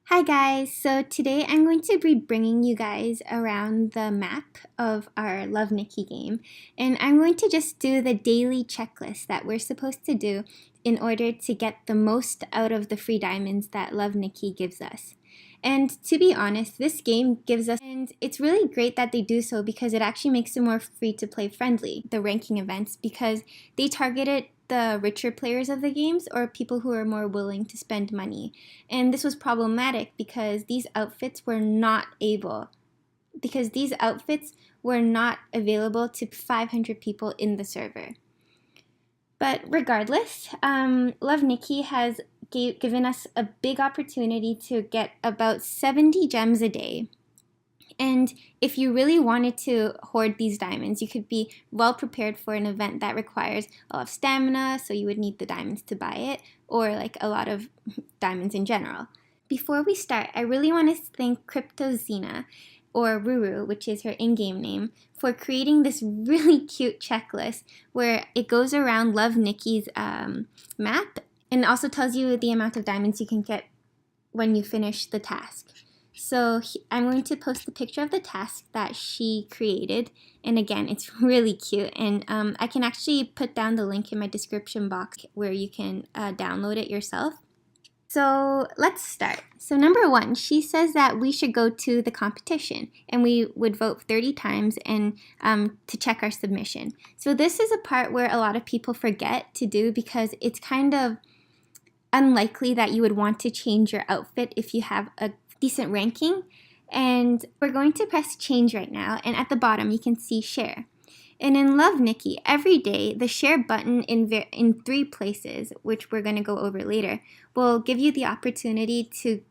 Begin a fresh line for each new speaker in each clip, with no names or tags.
Hi guys, so today I'm going to be bringing you guys around the map of our Love Nikki game, and I'm going to just do the daily checklist that we're supposed to do in order to get the most out of the free diamonds that Love Nikki gives us. And to be honest, this game gives us, and it's really great that they do so because it actually makes it more free to play friendly, the ranking events, because they targeted the richer players of the games or people who are more willing to spend money. And this was problematic because these outfits were not available to 500 people in the server. But regardless, Love Nikki has given us a big opportunity to get about 70 gems a day. And if you really wanted to hoard these diamonds, you could be well prepared for an event that requires a lot of stamina, so you would need the diamonds to buy it, or like a lot of diamonds in general. Before we start, I really want to thank Cryptoxima, or Ruru, which is her in-game name, for creating this really cute checklist where it goes around Love Nikki's map and also tells you the amount of diamonds you can get when you finish the task. So I'm going to post the picture of the task that she created, and again, it's really cute, and I can actually put down the link in my description box where you can download it yourself. So let's start. So number 1, she says that we should go to the competition, and we would vote 30 times and to check our submission. So this is a part where a lot of people forget to do because it's kind of unlikely that you would want to change your outfit if you have a decent ranking. And we're going to press change right now, and at the bottom you can see share. And in Love Nikki, every day the share button in 3 places, which we're going to go over later, will give you the opportunity to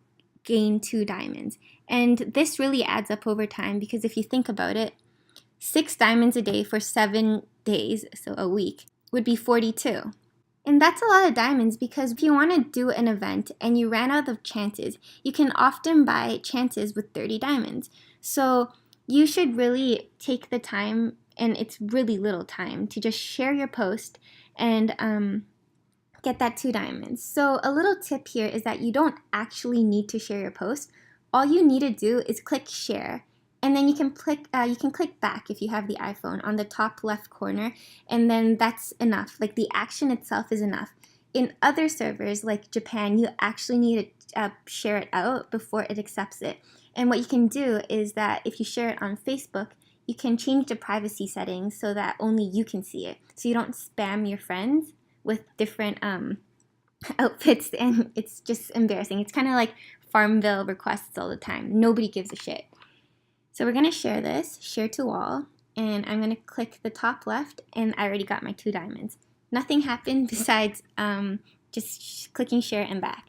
gain 2 diamonds. And this really adds up over time because if you think about it, 6 diamonds a day for 7 days, so a week, would be 42. And that's a lot of diamonds because if you want to do an event and you ran out of chances, you can often buy chances with 30 diamonds. So you should really take the time, and it's really little time, to just share your post and get that 2 diamonds. So a little tip here is that you don't actually need to share your post. All you need to do is click share. And then you can click back if you have the iPhone on the top left corner, and then that's enough. Like the action itself is enough. In other servers like Japan, you actually need to share it out before it accepts it. And what you can do is that if you share it on Facebook, you can change the privacy settings so that only you can see it. So you don't spam your friends with different outfits, and it's just embarrassing. It's kind of like Farmville requests all the time. Nobody gives a shit. So we're going to share this, share to all, and I'm going to click the top left, and I already got my 2 diamonds. Nothing happened besides just clicking share and back.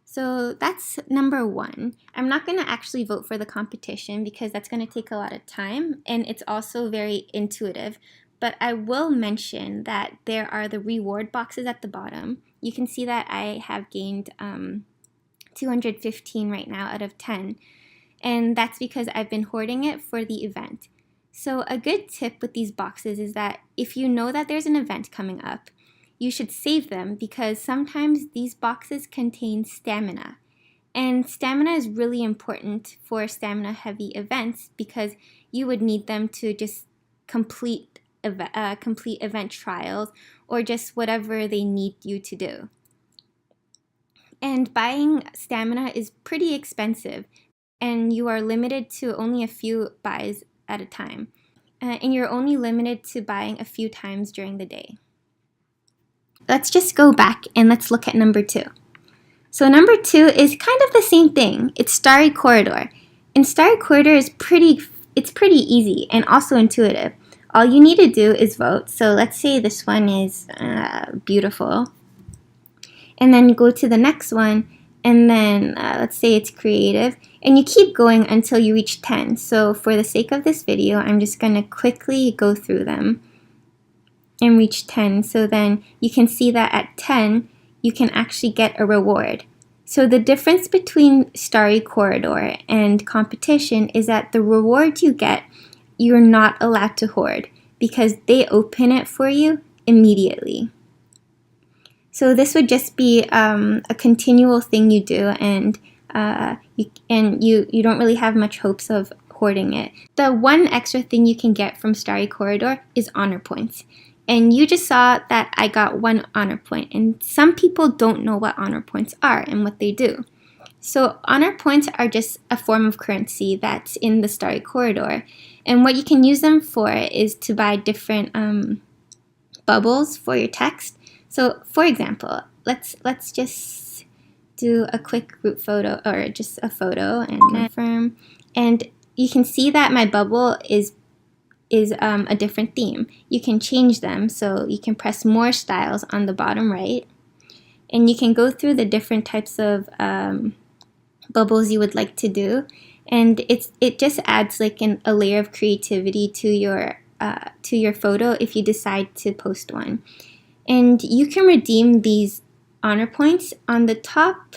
So that's number 1. I'm not going to actually vote for the competition because that's going to take a lot of time, and it's also very intuitive. But I will mention that there are the reward boxes at the bottom. You can see that I have gained 215 right now out of 10. And that's because I've been hoarding it for the event. So a good tip with these boxes is that if you know that there's an event coming up, you should save them because sometimes these boxes contain stamina. And stamina is really important for stamina-heavy events because you would need them to just complete event trials or just whatever they need you to do. And buying stamina is pretty expensive, and you are limited to only a few buys at a time. And you're only limited to buying a few times during the day. Let's just go back and let's look at number 2. So number 2 is kind of the same thing. It's Starry Corridor. And Starry Corridor is pretty easy and also intuitive. All you need to do is vote. So let's say this one is beautiful. And then you go to the next one, and then let's say it's creative, and you keep going until you reach 10. So for the sake of this video, I'm just going to quickly go through them and reach 10. So then you can see that at 10, you can actually get a reward. So the difference between Starry Corridor and competition is that the reward you get, you're not allowed to hoard because they open it for you immediately. So this would just be a continual thing you do, and you don't really have much hopes of hoarding it. The one extra thing you can get from Starry Corridor is honor points. And you just saw that I got 1 honor point, and some people don't know what honor points are and what they do. So honor points are just a form of currency that's in the Starry Corridor, and what you can use them for is to buy different bubbles for your text. So for example, let's just do a quick group photo, or just a photo, and confirm, and you can see that my bubble is a different theme. You can change them, so you can press more styles on the bottom right, and you can go through the different types of bubbles you would like to do, and it just adds like a layer of creativity to your photo if you decide to post one. And you can redeem these honor points on the top.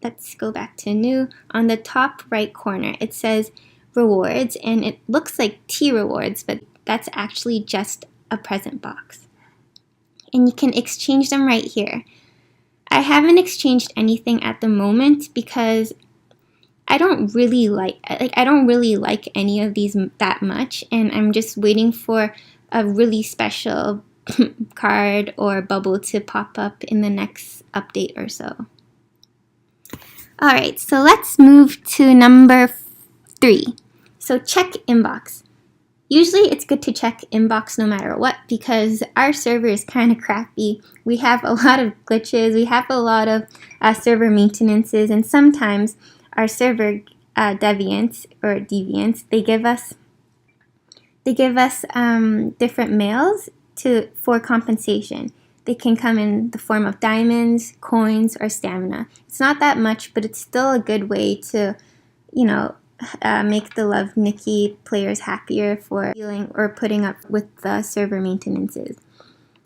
Let's go back to new. On the top right corner, it says rewards, and it looks like T rewards, but that's actually just a present box. And you can exchange them right here. I haven't exchanged anything at the moment because I don't really like any of these that much, and I'm just waiting for a really special card or bubble to pop up in the next update or so. Alright, so let's move to number 3. So check inbox. Usually it's good to check inbox no matter what, because our server is kind of crappy. We have a lot of glitches, we have a lot of server maintenances, and sometimes our server deviants, they give us different mails for compensation. They can come in the form of diamonds, coins, or stamina. It's not that much, but it's still a good way to, make the Love Nikki players happier for dealing or putting up with the server maintenances.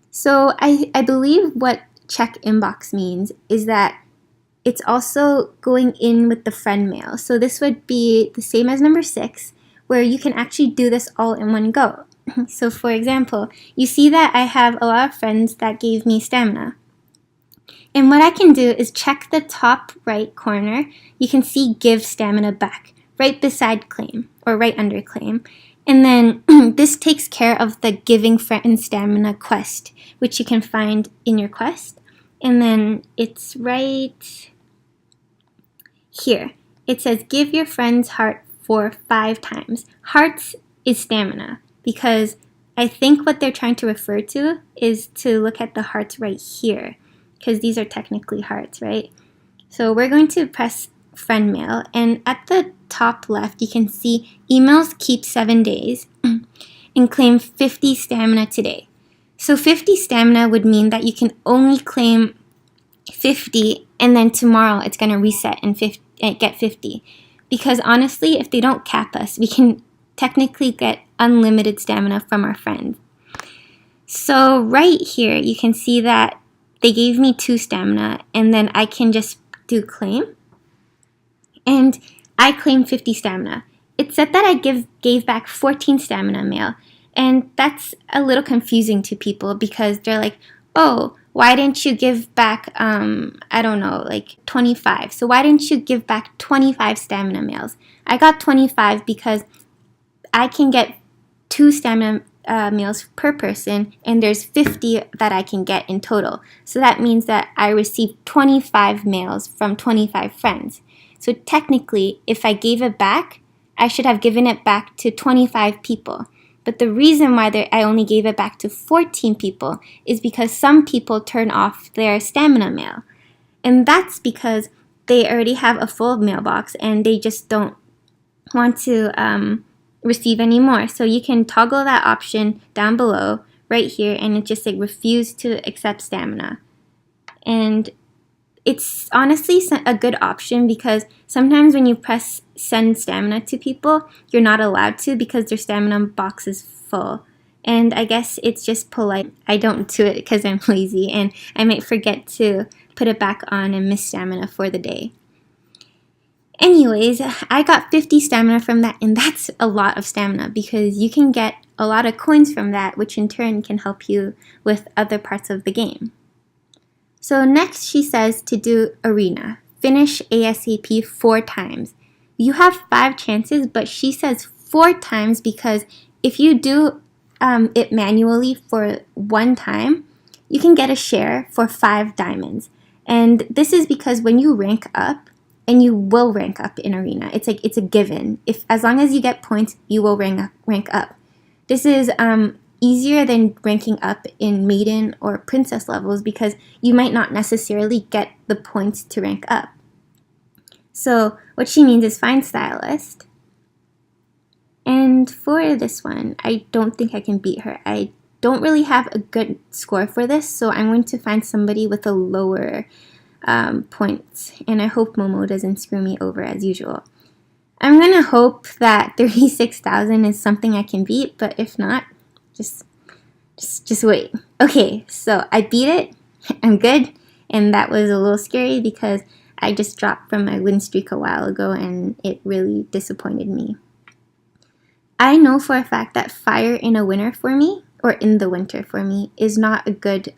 So I believe what check inbox means is that it's also going in with the friend mail. So this would be the same as number 6, where you can actually do this all in one go. So for example, you see that I have a lot of friends that gave me stamina. And what I can do is check the top right corner. You can see give stamina back right beside claim, or right under claim. And then this takes care of the giving friends stamina quest, which you can find in your quest. And then it's right here. It says give your friend's heart for 5 times. Hearts is stamina, because I think what they're trying to refer to is to look at the hearts right here, because these are technically hearts, right? So we're going to press friend mail, and at the top left you can see emails keep 7 days and claim 50 stamina today. So 50 stamina would mean that you can only claim 50, and then tomorrow it's going to reset and get 50. Because honestly, if they don't cap us, we can technically get unlimited stamina from our friends. So right here you can see that they gave me 2 stamina, and then I can just do claim, and I claimed 50 stamina. It said that I gave back 14 stamina mail, and that's a little confusing to people, because they're like, oh, why didn't you give back, 25? So why didn't you give back 25 stamina mails? I got 25 because I can get 2 stamina meals per person, and there's 50 that I can get in total. So that means that I received 25 mails from 25 friends. So technically, if I gave it back, I should have given it back to 25 people. But the reason why I only gave it back to 14 people is because some people turn off their stamina mail. And that's because they already have a full mailbox and they just don't want to receive any more. So you can toggle that option down below right here, and it just like refuse to accept stamina. And it's honestly a good option, because sometimes when you press send stamina to people, you're not allowed to because their stamina box is full. And I guess it's just polite. I don't do it because I'm lazy, and I might forget to put it back on and miss stamina for the day. Anyways, I got 50 stamina from that, and that's a lot of stamina, because you can get a lot of coins from that, which in turn can help you with other parts of the game. So next she says to do arena. finish ASAP 4 times. You have 5 chances, but she says 4 times because if you do it manually for 1 time, you can get a share for 5 diamonds. And this is because when you rank up, and you will rank up in Arena, it's a given. As long as you get points, you will rank up. This is easier than ranking up in Maiden or Princess levels because you might not necessarily get the points to rank up. So what she means is find Stylist. And for this one, I don't think I can beat her. I don't really have a good score for this, so I'm going to find somebody with a lower points. And I hope Momo doesn't screw me over as usual. I'm going to hope that 36,000 is something I can beat, but if not, just wait. Okay, so I beat it. I'm good. And that was a little scary because I just dropped from my win streak a while ago and it really disappointed me. I know for a fact that Fire in a Winter for me, or in the winter for me, is not a good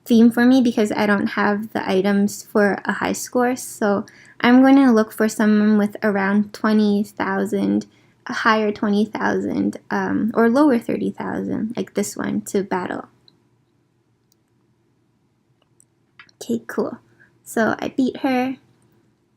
theme for me because I don't have the items for a high score. So I'm going to look for someone with around 20,000, a higher 20,000, or lower 30,000, like this one, to battle. Okay, cool. So I beat her.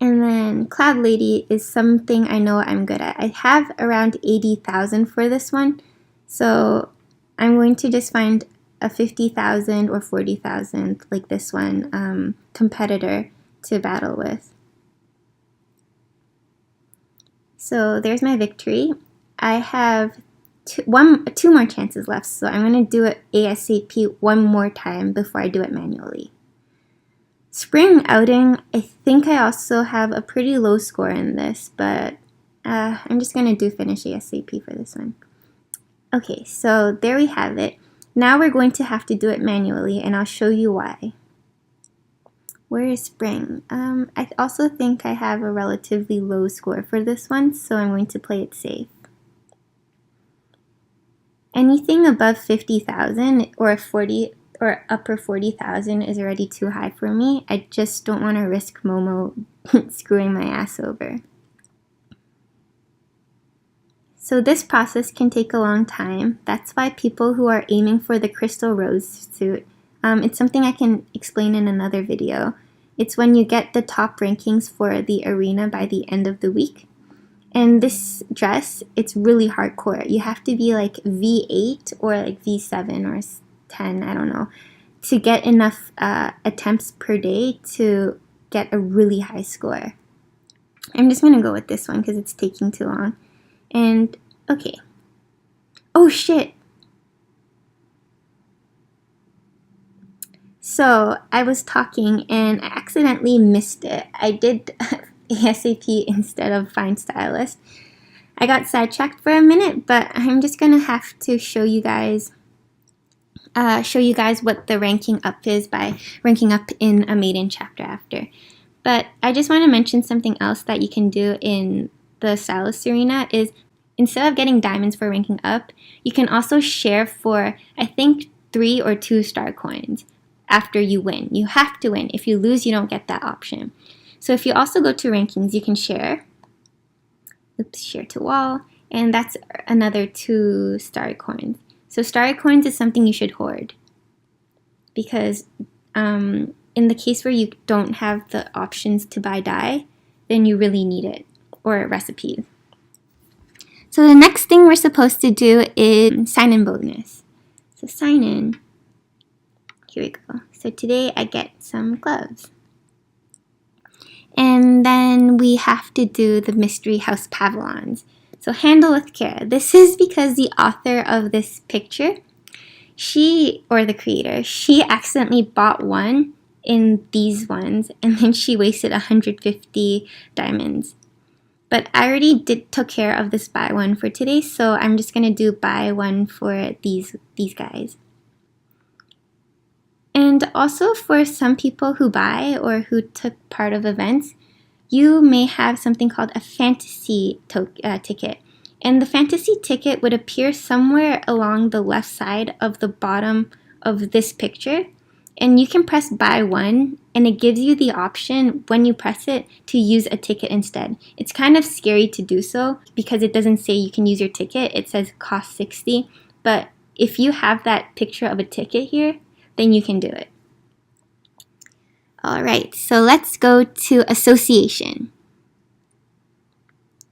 And then Cloud Lady is something I know I'm good at. I have around 80,000 for this one. So I'm going to just find a 50,000 or 40,000, like this one, competitor to battle with. So there's my victory. I have two more chances left, so I'm going to do it ASAP one more time before I do it manually. Spring outing, I think I also have a pretty low score in this, but I'm just going to do finish ASAP for this one. Okay, so there we have it. Now we're going to have to do it manually, and I'll show you why. Where is spring? I also think I have a relatively low score for this one, so I'm going to play it safe. Anything above 50,000 or 40 or upper 40,000 is already too high for me. I just don't want to risk Momo screwing my ass over. So this process can take a long time. That's why people who are aiming for the Crystal Rose suit, it's something I can explain in another video. It's when you get the top rankings for the arena by the end of the week. And this dress, it's really hardcore. You have to be like V8 or like V7 or 10, I don't know, to get enough attempts per day to get a really high score. I'm just going to go with this one because it's taking too long. And, okay. Oh, shit. So, I was talking and I accidentally missed it. I did ASAP instead of find stylist. I got sidetracked for a minute, but I'm just going to have to show you guys what the ranking up is by ranking up in a maiden chapter after. But I just want to mention something else that you can do in the stylist arena is instead of getting diamonds for ranking up, you can also share for, I think, 3 or 2 star coins after you win. You have to win. If you lose, you don't get that option. So if you also go to rankings, you can share. Oops, share to wall. And that's another 2 star coins. So star coins is something you should hoard. Because in the case where you don't have the options to buy dye, then you really need it. Or recipes. So the next thing we're supposed to do is sign in bonus. So sign in. Here we go. So today I get some gloves. And then we have to do the Mystery House Pavilions. So handle with care. This is because the author of this picture, or the creator, she accidentally bought one in these ones and then she wasted 150 diamonds. But I already took care of this buy one for today, so I'm just going to do buy one for these guys. And also for some people who buy or who took part of events, you may have something called a fantasy ticket. And the fantasy ticket would appear somewhere along the left side of the bottom of this picture. And you can press buy one and it gives you the option when you press it to use a ticket instead. It's kind of scary to do so because it doesn't say you can use your ticket. It says cost 60, but if you have that picture of a ticket here, then you can do it. All right, so let's go to association.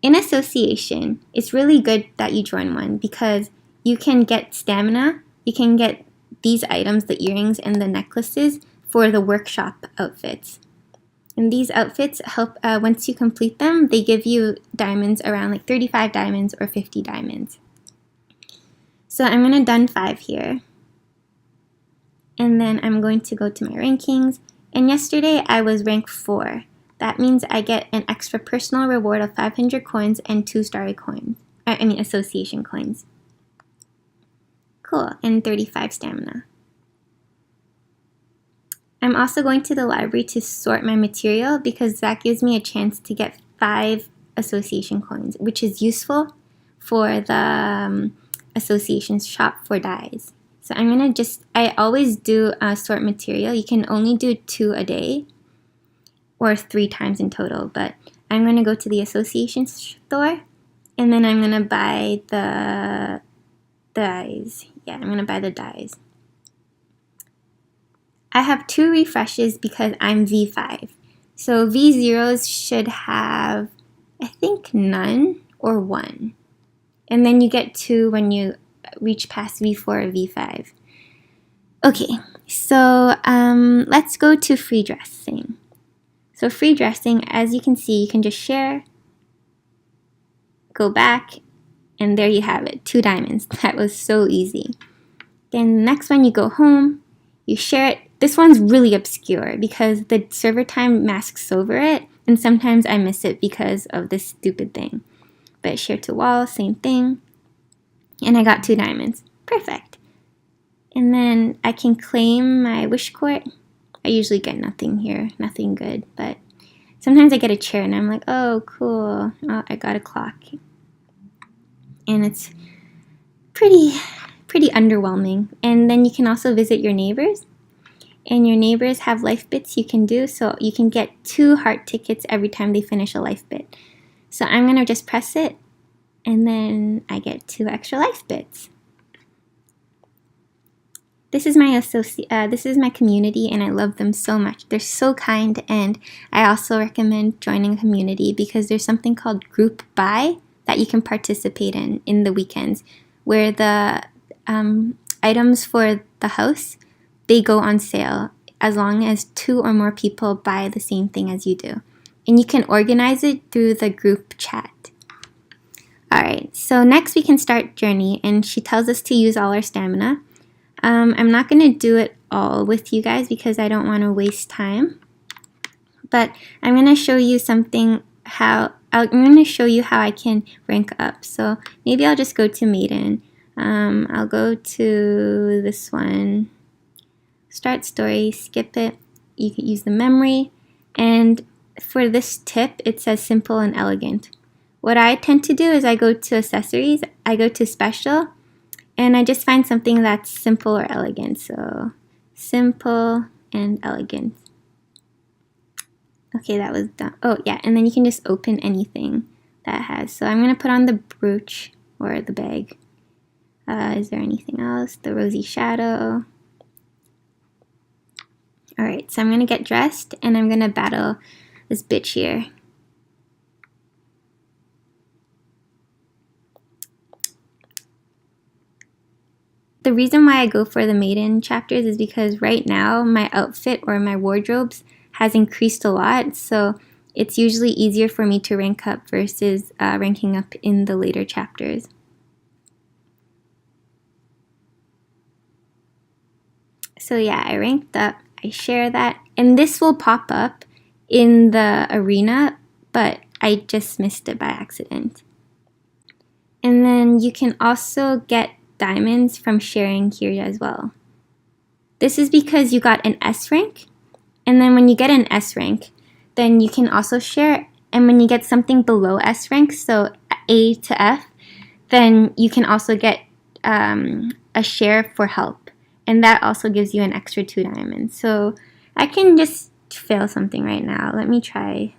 In association, it's really good that you join one because you can get stamina, you can get these items, the earrings and the necklaces, for the workshop outfits. And these outfits help, once you complete them, they give you diamonds around like 35 diamonds or 50 diamonds. So I'm going to done 5 here. And then I'm going to go to my rankings. And yesterday I was rank 4. That means I get an extra personal reward of 500 coins and 2 starry coins. Association coins. Cool, and 35 stamina. I'm also going to the library to sort my material because that gives me a chance to get 5 association coins, which is useful for the association shop for dyes. So I'm going to I always do sort material. You can only do 2 a day or 3 times in total, but I'm going to go to the association store and then I'm going to buy the dyes. Yeah, I'm going to buy the dyes. I have 2 refreshes because I'm V5. So V0s should have, I think, none or 1. And then you get 2 when you reach past V4 or V5. Okay, so let's go to free dressing. So free dressing, as you can see, you can just share, go back, and there you have it, 2 diamonds. That was so easy. Then the next one, you go home, you share it. This one's really obscure because the server time masks over it, and sometimes I miss it because of this stupid thing. But share to wall, same thing. And I got 2 diamonds. Perfect. And then I can claim my wish court. I usually get nothing here, nothing good, but sometimes I get a chair and I'm like, oh, cool. Oh, I got a clock. And it's pretty underwhelming. And then you can also visit your neighbors. And your neighbors have life bits you can do, so you can get 2 heart tickets every time they finish a life bit. So I'm going to just press it, and then I get 2 extra life bits. This is my community, and I love them so much. They're so kind, and I also recommend joining a community because there's something called group buy that you can participate in the weekends, where the items for the house, they go on sale as long as 2 or more people buy the same thing as you do. And you can organize it through the group chat. Alright, so next we can start journey, and she tells us to use all our stamina. I'm not going to do it all with you guys because I don't want to waste time. But I'm going to show you I'm going to show you how I can rank up. So maybe I'll just go to maiden. I'll go to this one. Start story, skip it. You can use the memory. And for this tip, it says simple and elegant. What I tend to do is I go to accessories, I go to special, and I just find something that's simple or elegant. So simple and elegant. Okay, that was done. Oh yeah, and then you can just open anything that has. So I'm going to put on the brooch or the bag. Is there anything else? The rosy shadow. Alright, so I'm going to get dressed and I'm going to battle this bitch here. The reason why I go for the maiden chapters is because right now my outfit or my wardrobes has increased a lot, so it's usually easier for me to rank up versus ranking up in the later chapters. So yeah, I ranked up. I share that, and this will pop up in the arena, but I just missed it by accident. And then you can also get diamonds from sharing here as well. This is because you got an S rank, and then when you get an S rank, then you can also share, and when you get something below S rank, so A to F, then you can also get a share for help. And that also gives you an extra 2 diamonds. So I can just fail something right now. Let me try.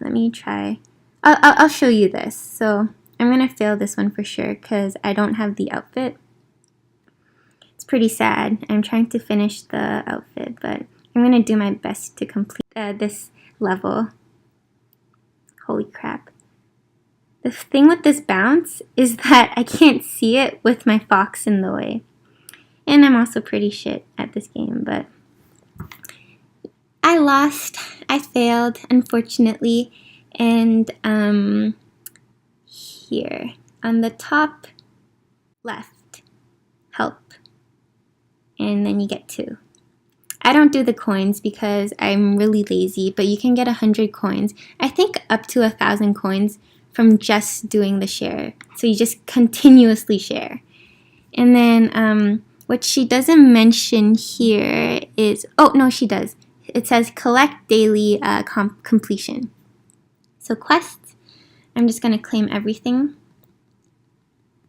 I'll show you this. So I'm gonna fail this one for sure because I don't have the outfit. It's pretty sad. I'm trying to finish the outfit, but I'm gonna do my best to complete this level. Holy crap. The thing with this bounce is that I can't see it with my fox in the way. And I'm also pretty shit at this game, but I lost. I failed, unfortunately. And here on the top left, help. And then you get 2. I don't do the coins because I'm really lazy, but you can get 100 coins. I think up to 1,000 coins from just doing the share. So you just continuously share. And then what she doesn't mention here is, oh no, she does. It says collect daily completion. So quests, I'm just gonna claim everything.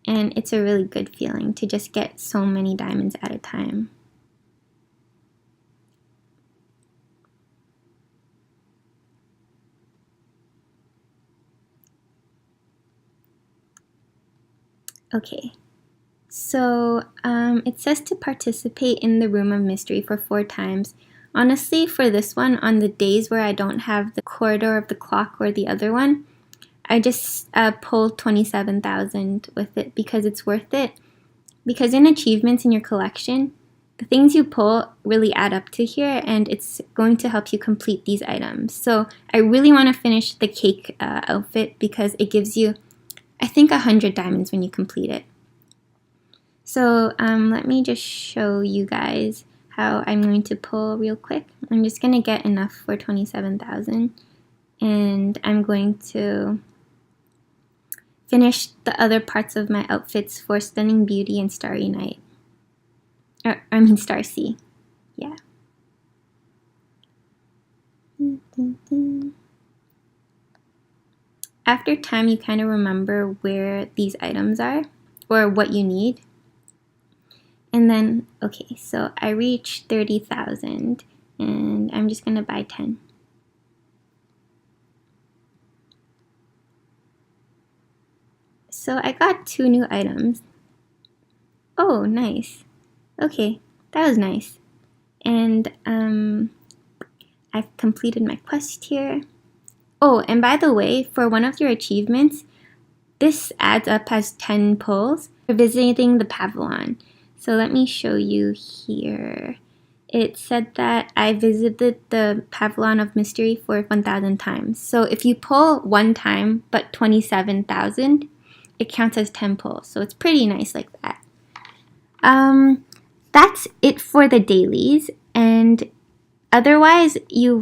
And it's a really good feeling to just get so many diamonds at a time. Okay, so it says to participate in the Room of Mystery for 4 times. Honestly, for this one, on the days where I don't have the corridor of the clock or the other one, I just pulled 27,000 with it because it's worth it. Because in achievements in your collection, the things you pull really add up to here, and it's going to help you complete these items. So I really want to finish the cake outfit because it gives you, I think, 100 diamonds when you complete it. So let me just show you guys how I'm going to pull real quick. I'm just going to get enough for 27,000, and I'm going to finish the other parts of my outfits for Stunning Beauty and Starry Night. Star Sea. Yeah. After time, you kind of remember where these items are or what you need. And then, okay, so I reached 30,000 and I'm just gonna buy 10. So I got 2 new items. Oh, nice. Okay, that was nice. And I've completed my quest here. Oh, and by the way, for one of your achievements, this adds up as 10 pulls for visiting the pavilion. So let me show you here. It said that I visited the Pavilion of Mystery for 1,000 times. So if you pull 1 time but 27,000, it counts as 10 pulls. So it's pretty nice like that. That's it for the dailies, and otherwise you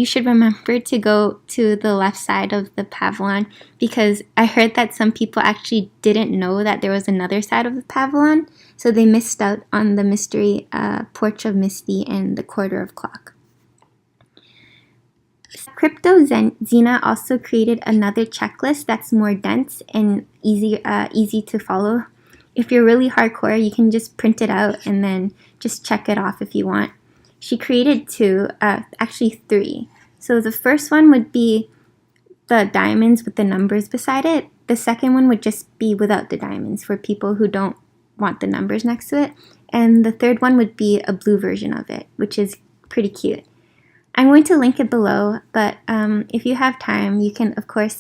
should remember to go to the left side of the pavilion, because I heard that some people actually didn't know that there was another side of the pavilion, so they missed out on the mystery Porch of Misty and the Quarter of Clock. Cryptoxima also created another checklist that's more dense and easy to follow. If you're really hardcore, you can just print it out and then just check it off if you want. She created 2, actually 3. So the first one would be the diamonds with the numbers beside it. The second one would just be without the diamonds for people who don't want the numbers next to it. And the third one would be a blue version of it, which is pretty cute. I'm going to link it below, but if you have time, you can, of course,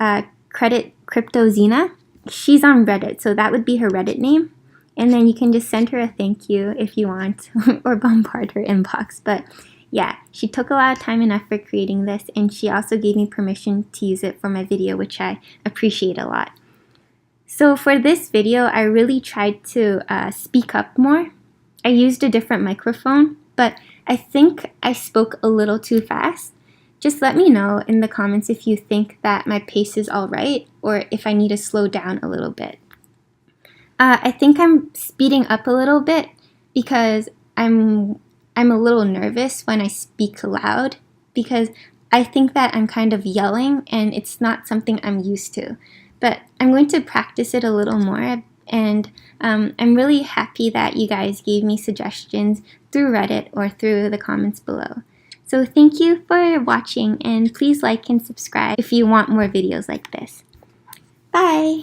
credit Cryptoxima. She's on Reddit, so that would be her Reddit name. And then you can just send her a thank you if you want, or bombard her inbox. But yeah, she took a lot of time and effort creating this, and she also gave me permission to use it for my video, which I appreciate a lot. So for this video, I really tried to speak up more. I used a different microphone, but I think I spoke a little too fast. Just let me know in the comments if you think that my pace is all right, or if I need to slow down a little bit. I think I'm speeding up a little bit because I'm a little nervous when I speak loud, because I think that I'm kind of yelling and it's not something I'm used to. But I'm going to practice it a little more, and I'm really happy that you guys gave me suggestions through Reddit or through the comments below. So thank you for watching, and please like and subscribe if you want more videos like this. Bye!